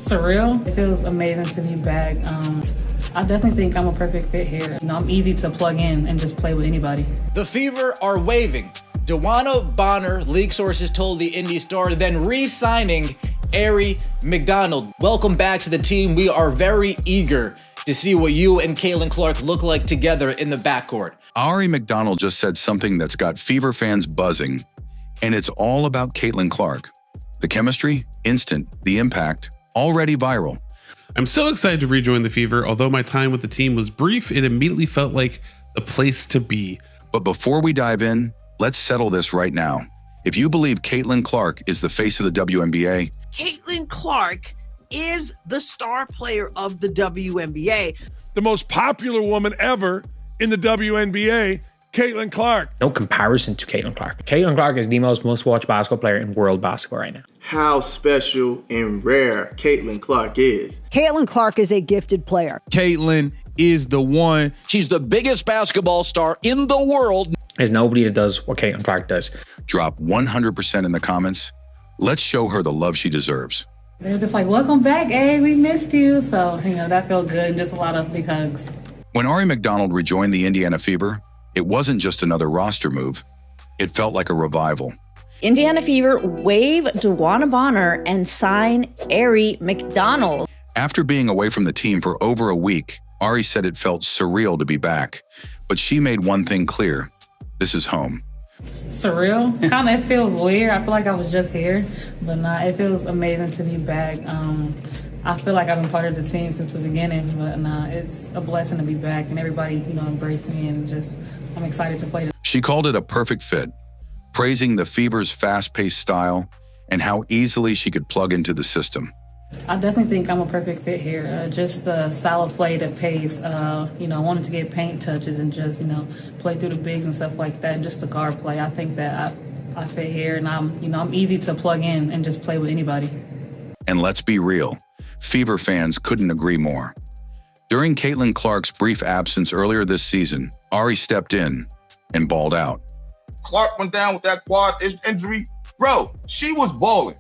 Surreal. It feels amazing to be back. I definitely think I'm a perfect fit here. I'm easy to plug in and just play with anybody. The Fever are waiving Dewana Bonner, league sources told the Indy Star, then re-signing Aari McDonald. Welcome back to the team. We are very eager to see what you and Caitlin Clark look like together in the backcourt. Aari McDonald just said something that's got Fever fans buzzing, and it's all about Caitlin Clark. The chemistry, instant. The impact, already viral. I'm so excited to rejoin the Fever. Although my time with the team was brief, it immediately felt like the place to be. But before we dive in, let's settle this right now. If you believe Caitlin Clark is the face of the WNBA, Caitlin Clark is the star player of the WNBA. The most popular woman ever in the WNBA, Caitlin Clark. No comparison to Caitlin Clark. Caitlin Clark is the most watched basketball player in world basketball right now. How special and rare Caitlin Clark is. Caitlin Clark is a gifted player. Caitlin is the one. She's the biggest basketball star in the world. There's nobody that does what Caitlin Clark does. Drop 100% in the comments. Let's show her the love she deserves. They're just like, welcome back, Aari, we missed you. So, that felt good, and just a lot of big hugs. When Aari McDonald rejoined the Indiana Fever, it wasn't just another roster move. It felt like a revival. Indiana Fever waive Dewana Bonner and sign Aari McDonald. After being away from the team for over a week, Aari said it felt surreal to be back. But she made one thing clear. This is home. Surreal. It feels weird. I feel like I was just here, but nah, it feels amazing to be back. I feel like I've been part of the team since the beginning, but nah, it's a blessing to be back, and everybody, embraced me, and I'm excited to play. She called it a perfect fit, praising the Fever's fast-paced style and how easily she could plug into the system. I definitely think I'm a perfect fit here. Just the style of play, the pace, wanting to get paint touches and just, play through the bigs and stuff like that, and just the guard play. I think that I fit here, and I'm easy to plug in and just play with anybody. And let's be real, Fever fans couldn't agree more. During Caitlin Clark's brief absence earlier this season, Aari stepped in and balled out. Clark went down with that quad injury. Bro, she was balling,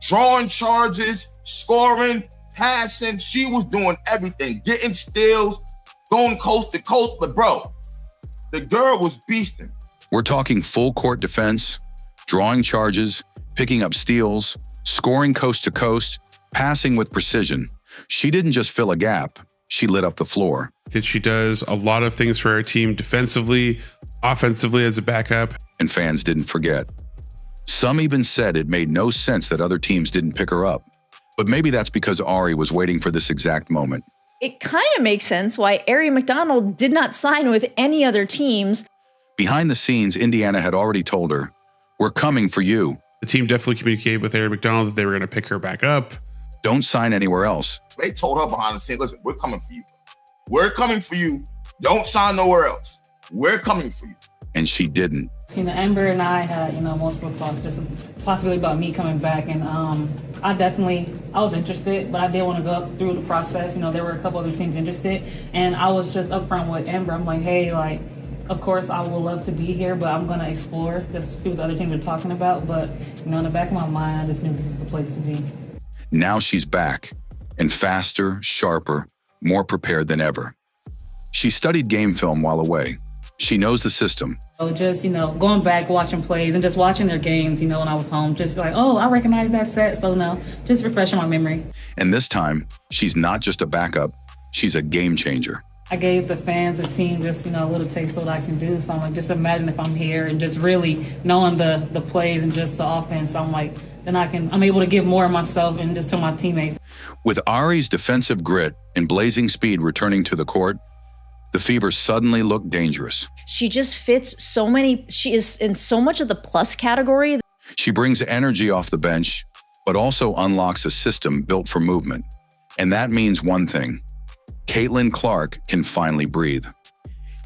drawing charges, scoring, passing. She was doing everything, getting steals, going coast to coast. But bro, the girl was beasting. We're talking full court defense, drawing charges, picking up steals, scoring coast to coast, passing with precision. She didn't just fill a gap, she lit up the floor. That she does a lot of things for our team defensively, offensively as a backup. And fans didn't forget. Some even said it made no sense that other teams didn't pick her up. But maybe that's because Aari was waiting for this exact moment. It kind of makes sense why Aari McDonald did not sign with any other teams. Behind the scenes, Indiana had already told her, "We're coming for you." The team definitely communicated with Aari McDonald that they were going to pick her back up. Don't sign anywhere else. They told her behind the scenes, listen, we're coming for you. We're coming for you. Don't sign nowhere else. We're coming for you. And she didn't. Amber and I had, multiple talks, just possibly about me coming back. And I was interested, but I did want to go up through the process. There were a couple other teams interested. And I was just upfront with Amber. I'm like, hey, of course I would love to be here, but I'm going to explore, just see what the other teams are talking about. But, in the back of my mind, I just knew this is the place to be. Now she's back, and faster, sharper, more prepared than ever. She studied game film while away. She knows the system. So just, going back, watching plays, and just watching their games, when I was home, just like, oh, I recognize that set. So no, just refreshing my memory. And this time, she's not just a backup, she's a game changer. I gave the fans, the team, just, a little taste of what I can do. So I'm like, just imagine if I'm here and just really knowing the plays and just the offense. I'm like, then I'm able to give more of myself and just to my teammates. With Aari's defensive grit and blazing speed returning to the court, the Fever suddenly looked dangerous. She just fits she is in so much of the plus category. She brings energy off the bench, but also unlocks a system built for movement. And that means one thing. Caitlin Clark can finally breathe.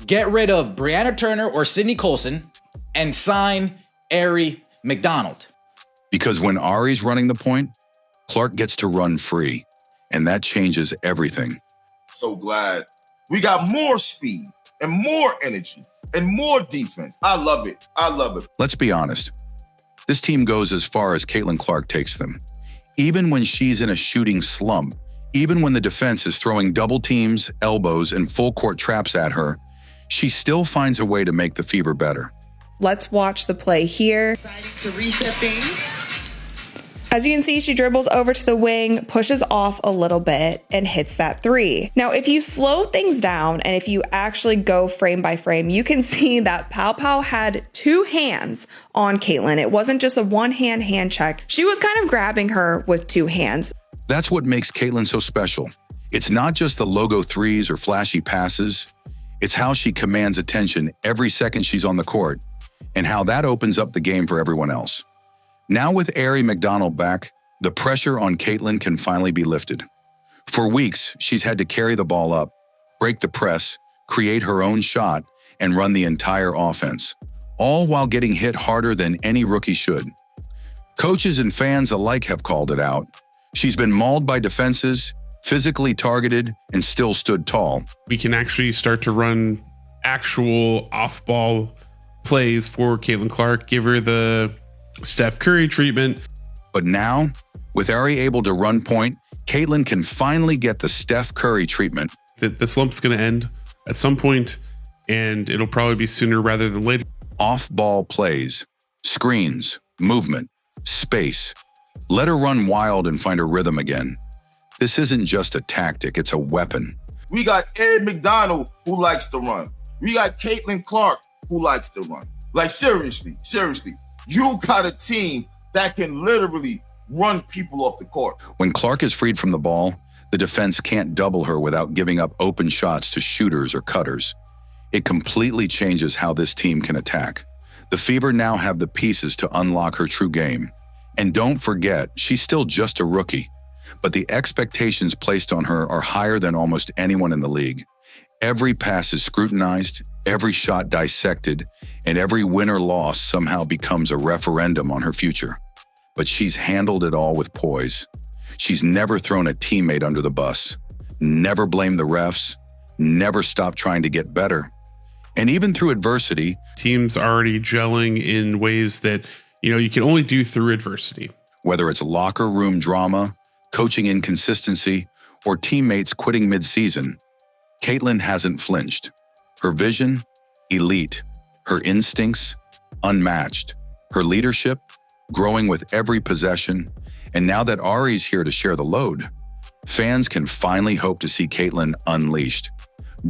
Get rid of Brianna Turner or Sydney Colson and sign Aari McDonald. Because when Aari's running the point, Clark gets to run free, and that changes everything. So glad we got more speed and more energy and more defense. I love it. I love it. Let's be honest. This team goes as far as Caitlin Clark takes them. Even when she's in a shooting slump, even when the defense is throwing double teams, elbows, and full court traps at her, she still finds a way to make the Fever better. Let's watch the play here. To reset things. As you can see, she dribbles over to the wing, pushes off a little bit, and hits that three. Now, if you slow things down and if you actually go frame by frame, you can see that Pow Pow had two hands on Caitlin. It wasn't just a one-hand hand check. She was kind of grabbing her with two hands. That's what makes Caitlin so special. It's not just the logo threes or flashy passes. It's how she commands attention every second she's on the court, and how that opens up the game for everyone else. Now with Aari McDonald back, the pressure on Caitlin can finally be lifted. For weeks, she's had to carry the ball up, break the press, create her own shot, and run the entire offense, all while getting hit harder than any rookie should. Coaches and fans alike have called it out. She's been mauled by defenses, physically targeted, and still stood tall. We can actually start to run actual off-ball plays for Caitlin Clark, give her the Steph Curry treatment. But now, with Aari able to run point, Caitlin can finally get the Steph Curry treatment. The slump's going to end at some point, and it'll probably be sooner rather than later. Off-ball plays, screens, movement, space. Let her run wild and find her rhythm again. This isn't just a tactic, it's a weapon. We got Aari McDonald who likes to run. We got Caitlin Clark who likes to run. Like seriously, you got a team that can literally run people off the court. When Clark is freed from the ball, the defense can't double her without giving up open shots to shooters or cutters. It completely changes how this team can attack. The Fever now have the pieces to unlock her true game. And don't forget, she's still just a rookie, but the expectations placed on her are higher than almost anyone in the league. Every pass is scrutinized, every shot dissected, and every win or loss somehow becomes a referendum on her future. But she's handled it all with poise. She's never thrown a teammate under the bus, never blamed the refs, never stopped trying to get better. And even through adversity, teams already gelling in ways that, you can only do through adversity. Whether it's locker room drama, coaching inconsistency, or teammates quitting mid-season, Caitlin hasn't flinched. Her vision, elite. Her instincts, unmatched. Her leadership, growing with every possession. And now that Aari's here to share the load, fans can finally hope to see Caitlin unleashed.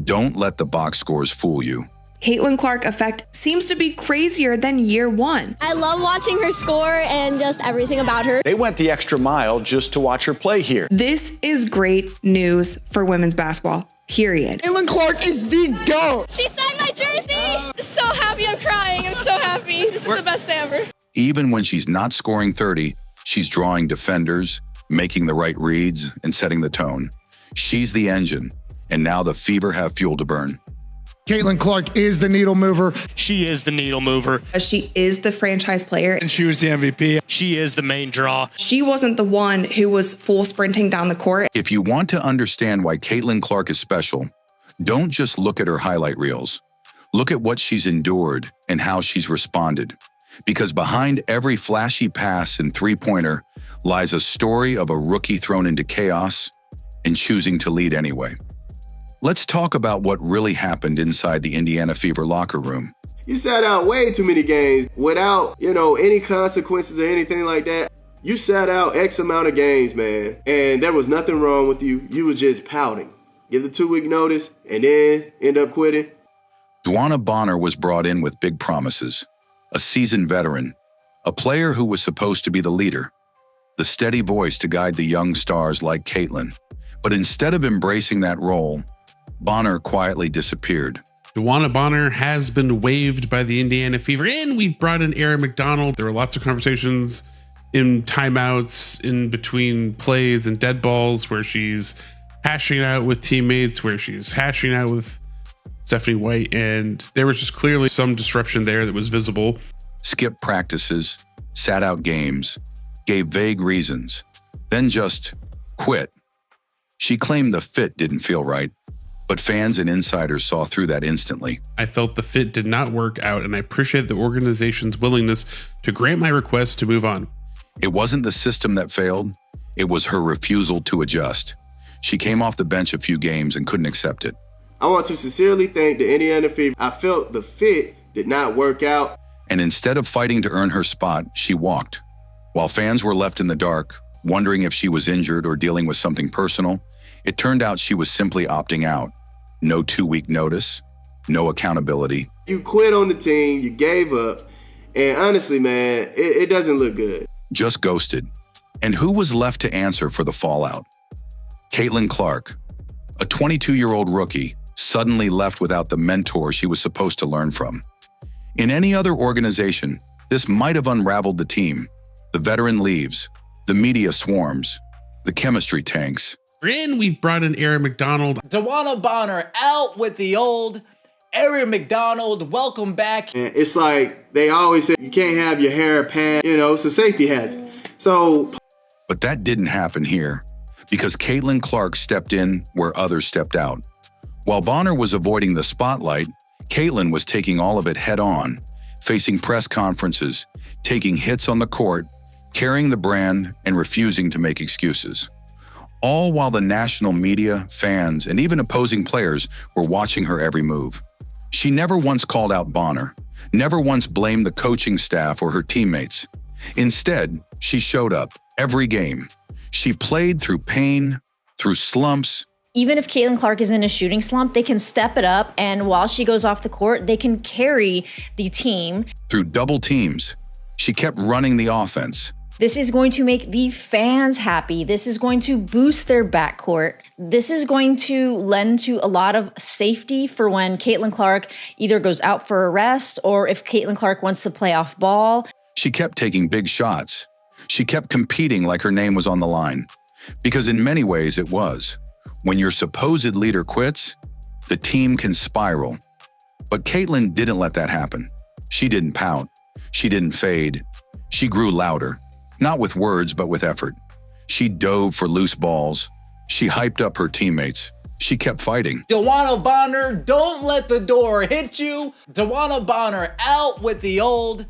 Don't let the box scores fool you. Caitlin Clark effect seems to be crazier than year one. I love watching her score and just everything about her. They went the extra mile just to watch her play here. This is great news for women's basketball, period. Caitlin Clark is the GOAT. She signed my jersey. So happy, I'm crying. I'm so happy. This is the best day ever. Even when she's not scoring 30, she's drawing defenders, making the right reads, and setting the tone. She's the engine, and now the Fever have fuel to burn. Caitlin Clark is the needle mover. She is the needle mover. She is the franchise player. And she was the MVP. She is the main draw. She wasn't the one who was full sprinting down the court. If you want to understand why Caitlin Clark is special, don't just look at her highlight reels. Look at what she's endured and how she's responded. Because behind every flashy pass and three-pointer lies a story of a rookie thrown into chaos and choosing to lead anyway. Let's talk about what really happened inside the Indiana Fever locker room. You sat out way too many games without, any consequences or anything like that. You sat out X amount of games, man, and there was nothing wrong with you. You were just pouting. Give the 2-week notice and then end up quitting. Dwana Bonner was brought in with big promises. A seasoned veteran, a player who was supposed to be the leader, the steady voice to guide the young stars like Caitlin. But instead of embracing that role, Bonner quietly disappeared. Dwana Bonner has been waived by the Indiana Fever, and we've brought in Aari McDonald. There were lots of conversations in timeouts, in between plays and dead balls, where she's hashing out with teammates, where she's hashing out with Stephanie White, and there was just clearly some disruption there that was visible. Skipped practices, sat out games, gave vague reasons, then just quit. She claimed the fit didn't feel right, but fans and insiders saw through that instantly. I felt the fit did not work out, and I appreciate the organization's willingness to grant my request to move on. It wasn't the system that failed, it was her refusal to adjust. She came off the bench a few games and couldn't accept it. I want to sincerely thank the Indiana Fever. I felt the fit did not work out. And instead of fighting to earn her spot, she walked. While fans were left in the dark, wondering if she was injured or dealing with something personal, it turned out she was simply opting out. No 2-week notice, no accountability. You quit on the team, you gave up, and honestly, man, it doesn't look good. Just ghosted. And who was left to answer for the fallout? Caitlin Clark, a 22-year-old rookie, suddenly left without the mentor she was supposed to learn from. In any other organization, this might have unraveled the team. The veteran leaves, the media swarms, the chemistry tanks. And we've brought in Aari McDonald. DeWanna Bonner out with the old. Aari McDonald, welcome back. And it's like they always say, you can't have your hair pad, it's a safety hazard. So. But that didn't happen here because Caitlin Clark stepped in where others stepped out. While Bonner was avoiding the spotlight, Caitlin was taking all of it head on, facing press conferences, taking hits on the court, carrying the brand, and refusing to make excuses. All while the national media, fans, and even opposing players were watching her every move. She never once called out Bonner, never once blamed the coaching staff or her teammates. Instead, she showed up every game. She played through pain, through slumps. Even if Caitlin Clark is in a shooting slump, they can step it up, and while she goes off the court, they can carry the team. Through double teams, she kept running the offense. This is going to make the fans happy. This is going to boost their backcourt. This is going to lend to a lot of safety for when Caitlin Clark either goes out for a rest or if Caitlin Clark wants to play off ball. She kept taking big shots. She kept competing like her name was on the line. Because in many ways it was. When your supposed leader quits, the team can spiral. But Caitlin didn't let that happen. She didn't pout. She didn't fade. She grew louder. Not with words, but with effort. She dove for loose balls. She hyped up her teammates. She kept fighting. DeWanna Bonner, don't let the door hit you. DeWanna Bonner out with the old.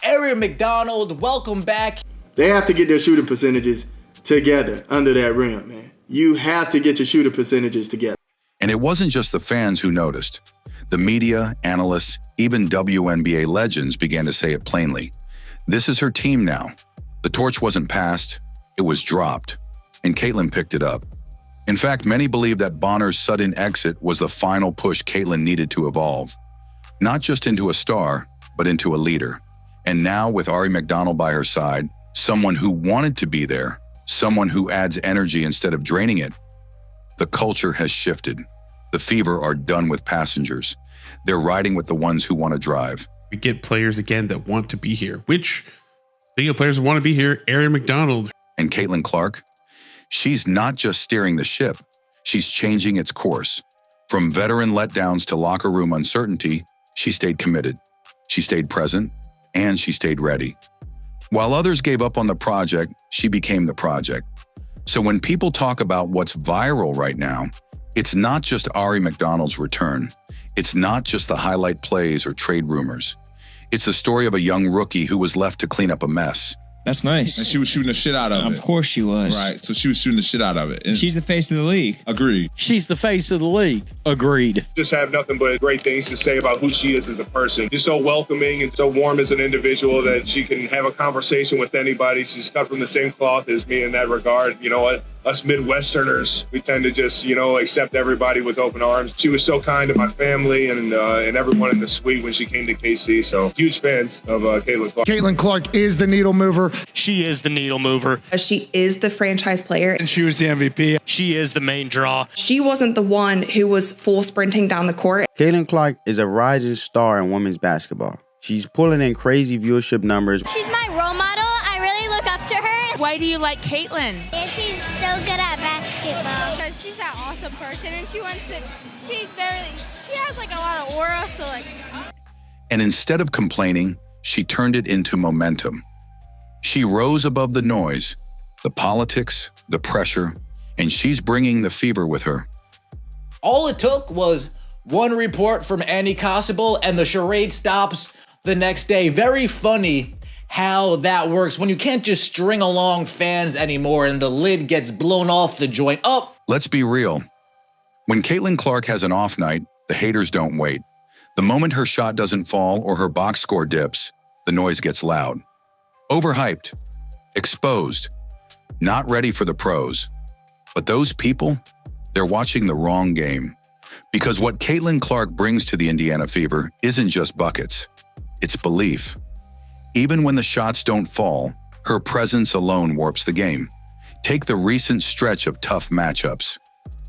Aari McDonald, welcome back. They have to get their shooting percentages together under that rim, man. You have to get your shooting percentages together. And it wasn't just the fans who noticed. The media, analysts, even WNBA legends began to say it plainly. This is her team now. The torch wasn't passed, it was dropped, and Caitlin picked it up. In fact, many believe that Bonner's sudden exit was the final push Caitlin needed to evolve. Not just into a star, but into a leader. And now with Aari McDonald by her side, someone who wanted to be there, someone who adds energy instead of draining it, the culture has shifted. The Fever are done with passengers. They're riding with the ones who want to drive. We get players again that want to be here, which speaking of players that want to be here, Aari McDonald. And Caitlin Clark, she's not just steering the ship, she's changing its course. From veteran letdowns to locker room uncertainty, she stayed committed. She stayed present, and she stayed ready. While others gave up on the project, she became the project. So when people talk about what's viral right now, it's not just Aari McDonald's return. It's not just the highlight plays or trade rumors. It's the story of a young rookie who was left to clean up a mess. That's nice. And she was shooting the shit out of it. Of course she was. Right, so she was shooting the shit out of it. And she's the face of the league. Agreed. She's the face of the league. Agreed. Just have nothing but great things to say about who she is as a person. Just so welcoming and so warm as an individual that she can have a conversation with anybody. She's cut from the same cloth as me in that regard. You know what? Us Midwesterners, we tend to just, accept everybody with open arms. She was so kind to my family and everyone in the suite when she came to KC. So huge fans of Caitlin Clark. Caitlin Clark is the needle mover. She is the needle mover. She is the franchise player. And she was the MVP. She is the main draw. She wasn't the one who was full sprinting down the court. Caitlin Clark is a rising star in women's basketball. She's pulling in crazy viewership numbers. She's my role model. I really look up to her. Why do you like Caitlin? Yeah, she's so good at basketball. Because she's that awesome person and she has like a lot of aura, so like. And instead of complaining, she turned it into momentum. She rose above the noise, the politics, the pressure, and she's bringing the Fever with her. All it took was one report from Annie Constable and the charade stops the next day. Very funny how that works when you can't just string along fans anymore and the lid gets blown off the joint. Oh, let's be real. When Caitlin Clark has an off night, the haters don't wait. The moment her shot doesn't fall or her box score dips, the noise gets loud. Overhyped, exposed, not ready for the pros. But those people, they're watching the wrong game. Because what Caitlin Clark brings to the Indiana Fever isn't just buckets, it's belief. Even when the shots don't fall, her presence alone warps the game. Take the recent stretch of tough matchups.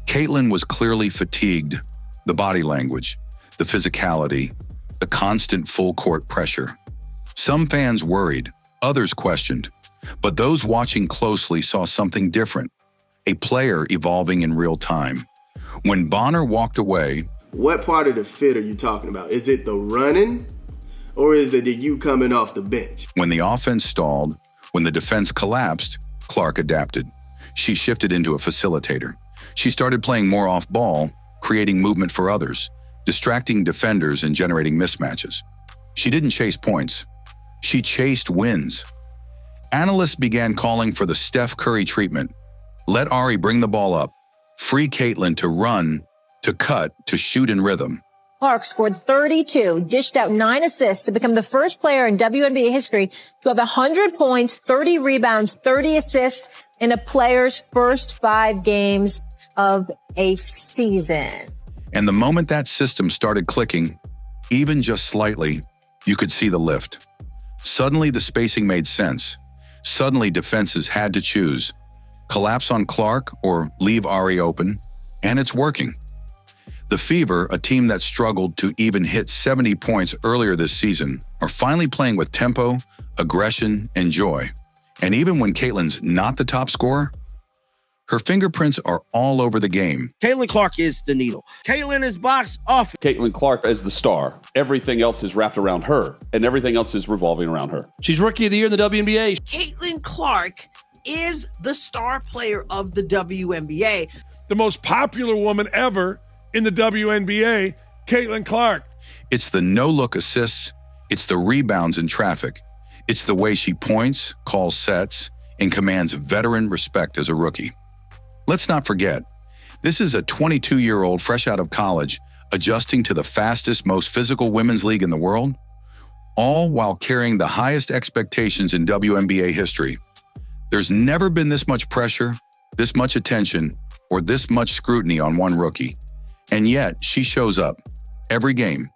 Caitlin was clearly fatigued. The body language, the physicality, the constant full court pressure. Some fans worried, others questioned, but those watching closely saw something different, a player evolving in real time. When Bonner walked away, what part of the fit are you talking about? Is it the running or is it you coming off the bench? When the offense stalled, when the defense collapsed, Clark adapted. She shifted into a facilitator. She started playing more off ball, creating movement for others, distracting defenders and generating mismatches. She didn't chase points. She chased wins. Analysts began calling for the Steph Curry treatment. Let Aari bring the ball up. Free Caitlin to run, to cut, to shoot in rhythm. Clark scored 32, dished out 9 assists to become the first player in WNBA history to have 100 points, 30 rebounds, 30 assists in a player's first 5 games of a season. And the moment that system started clicking, even just slightly, you could see the lift. Suddenly the spacing made sense. Suddenly defenses had to choose. Collapse on Clark or leave Aari open, and it's working. The Fever, a team that struggled to even hit 70 points earlier this season, are finally playing with tempo, aggression, and joy. And even when Caitlin's not the top scorer, her fingerprints are all over the game. Caitlin Clark is the needle. Caitlin is box off. Caitlin Clark is the star. Everything else is wrapped around her, and everything else is revolving around her. She's Rookie of the Year in the WNBA. Caitlin Clark is the star player of the WNBA. The most popular woman ever in the WNBA, Caitlin Clark. It's the no-look assists. It's the rebounds in traffic. It's the way she points, calls sets, and commands veteran respect as a rookie. Let's not forget, this is a 22-year-old fresh out of college, adjusting to the fastest, most physical women's league in the world, all while carrying the highest expectations in WNBA history. There's never been this much pressure, this much attention, or this much scrutiny on one rookie. And yet, she shows up. Every game,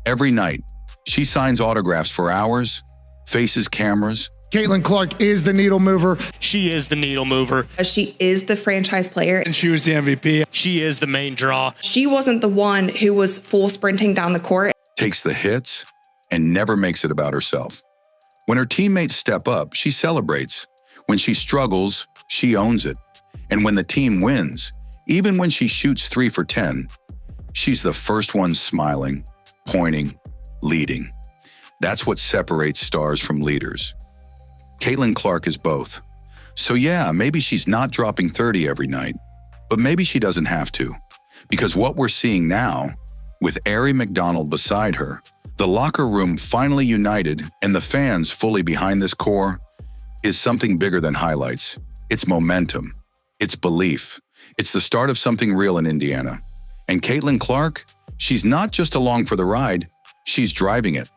every night. She signs autographs for hours, faces cameras. Caitlin Clark is the needle mover. She is the needle mover. She is the franchise player. And she was the MVP. She is the main draw. She wasn't the one who was full sprinting down the court. Takes the hits and never makes it about herself. When her teammates step up, she celebrates. When she struggles, she owns it. And when the team wins, even when she shoots 3 for 10, she's the first one smiling, pointing, leading. That's what separates stars from leaders. Caitlin Clark is both. So yeah, maybe she's not dropping 30 every night, but maybe she doesn't have to. Because what we're seeing now, with Aari McDonald beside her, the locker room finally united and the fans fully behind this core, is something bigger than highlights. It's momentum. It's belief. It's the start of something real in Indiana. And Caitlin Clark, she's not just along for the ride, she's driving it.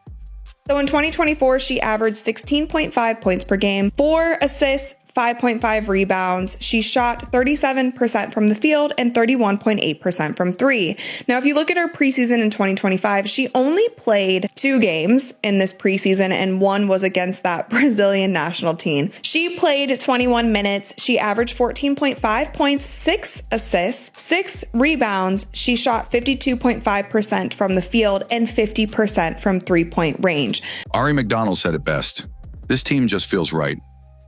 So in 2024, she averaged 16.5 points per game, 4 assists, 5.5 rebounds. She shot 37% from the field and 31.8% from 3. Now, if you look at her preseason in 2025, she only played 2 games in this preseason, and one was against that Brazilian national team. She played 21 minutes. She averaged 14.5 points, 6 assists, 6 rebounds. She shot 52.5% from the field and 50% from 3-point range. Aari McDonald said it best. This team just feels right.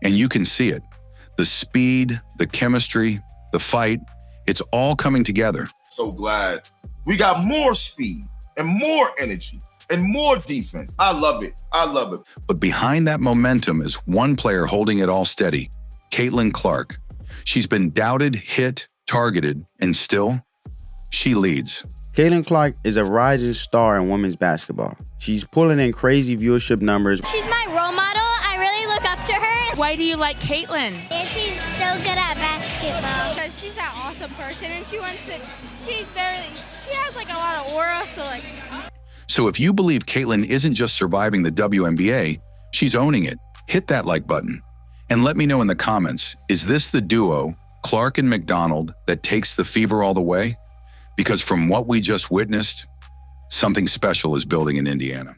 And you can see it. The speed, the chemistry, the fight, it's all coming together. So glad we got more speed and more energy and more defense. I love it. I love it. But behind that momentum is one player holding it all steady, Caitlin Clark. She's been doubted, hit, targeted, and still, she leads. Caitlin Clark is a rising star in women's basketball. She's pulling in crazy viewership numbers. She's my role model. I Why do you like Caitlyn? Yeah, she's so good at basketball. Because she's that awesome person, and she has like a lot of aura, so like. So if you believe Caitlyn isn't just surviving the WNBA, she's owning it. Hit that like button. And let me know in the comments, is this the duo, Clark and McDonald, that takes the fever all the way? Because from what we just witnessed, something special is building in Indiana.